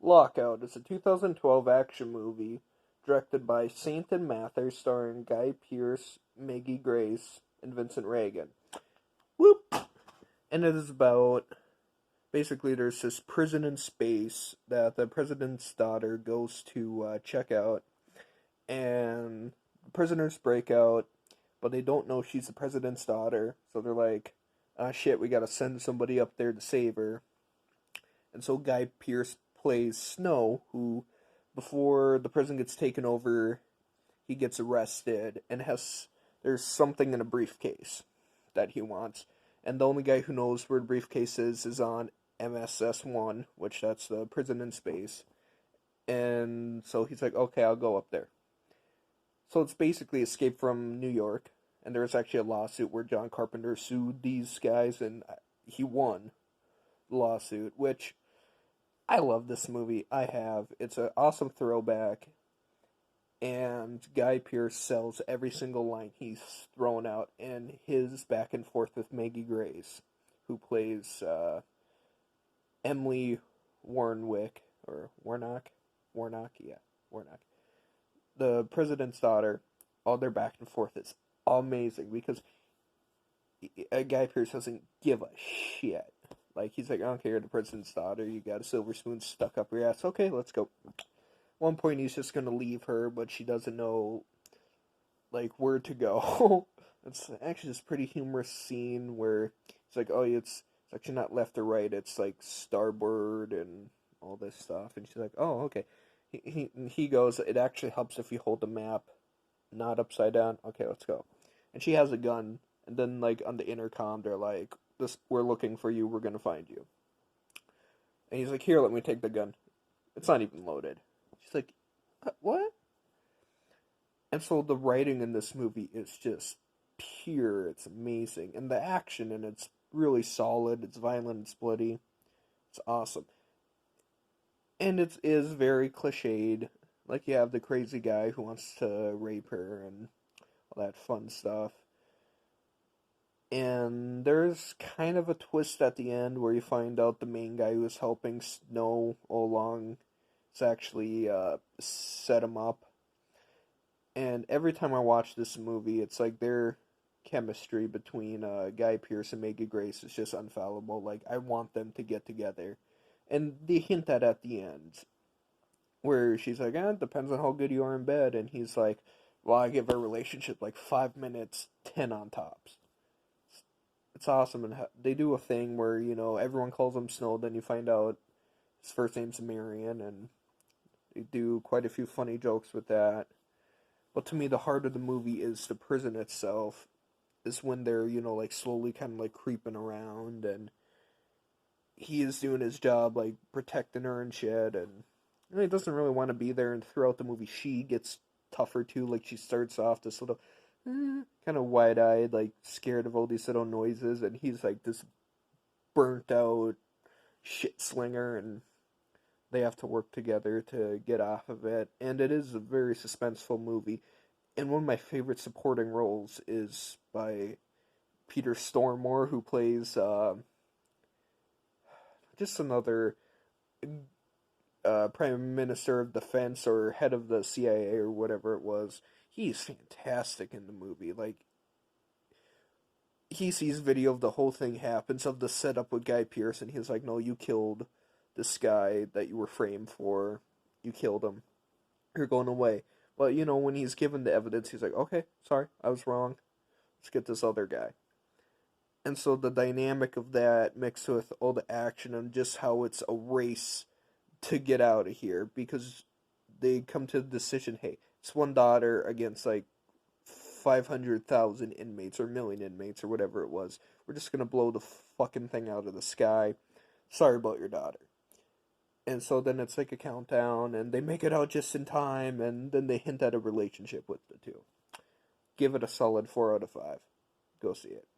Lockout is a 2012 action movie directed by Saint and Mather starring Guy Pearce, Maggie Grace, and Vincent Reagan. Whoop! And it is about basically there's this prison in space that the president's daughter goes to check out, and prisoners break out, but they don't know she's the president's daughter, so they're like, ah, shit, we gotta send somebody up there to save her. And so Guy Pearce plays Snow, who, before the prison gets taken over, he gets arrested and has there's something in a briefcase that he wants. And the only guy who knows where the briefcase is on MSS1, which that's the prison in space. And so he's like, okay, I'll go up there. So it's basically Escape from New York. And there was actually a lawsuit where John Carpenter sued these guys, and he won the lawsuit, which I love this movie. I have. It's an awesome throwback, and Guy Pearce sells every single line he's thrown out, and his back and forth with Maggie Grace, who plays Emily Warnock, or Warnock, yeah, Warnock, the president's daughter. All their back and forth is amazing because Guy Pearce doesn't give a shit. Like, he's like, I don't care, you're the president's daughter, you got a silver spoon stuck up your ass, okay, let's go. One point he's just gonna leave her, but she doesn't know, like, where to go. It's actually this pretty humorous scene where it's like, oh, it's actually not left or right, it's like starboard and all this stuff, and she's like, oh, okay. He goes, it actually helps if you hold the map not upside down, okay, let's go. And she has a gun, and then, like, on the intercom, they're like, this, we're looking for you, we're gonna find you. And he's like, here, let me take the gun. It's not even loaded. She's like, what? And so the writing in this movie is just pure, it's amazing. And the action in it's really solid, it's violent, it's bloody. It's awesome. And it is very cliched. Like, you have the crazy guy who wants to rape her and all that fun stuff. And there's kind of a twist at the end where you find out the main guy who was helping Snow all along is actually set him up. And every time I watch this movie, it's like their chemistry between Guy Pearce and Maggie Grace is just unfallible. Like, I want them to get together. And they hint that at the end, where she's like, it depends on how good you are in bed. And he's like, well, I give our relationship like 5 minutes, 10 on tops. It's awesome, and they do a thing where, everyone calls him Snow, then you find out his first name's Marion, and they do quite a few funny jokes with that. But to me, the heart of the movie is the prison itself, is when they're, like, slowly kind of, like, creeping around, and he is doing his job, like, protecting her and shit, and he doesn't really want to be there, and throughout the movie, she gets tougher, too. Like, she starts off this little kind of wide-eyed, like, scared of all these little noises, and he's like this burnt-out shit slinger, and they have to work together to get off of it, and it is a very suspenseful movie, and one of my favorite supporting roles is by Peter Stormare, who plays just another Prime Minister of Defense or head of the CIA or whatever it was. He's fantastic in the movie. Like, he sees video of the whole thing happens, of the setup with Guy Pearce, and he's like, no, you killed this guy that you were framed for. You killed him. You're going away. But, when he's given the evidence, he's like, okay, sorry, I was wrong. Let's get this other guy. And so the dynamic of that mixed with all the action and just how it's a race to get out of here, because they come to the decision, hey, it's one daughter against like 500,000 inmates or million inmates or whatever it was. We're just gonna blow the fucking thing out of the sky. Sorry about your daughter. And so then it's like a countdown, and they make it out just in time, and then they hint at a relationship with the two. Give it a solid 4 out of 5. Go see it.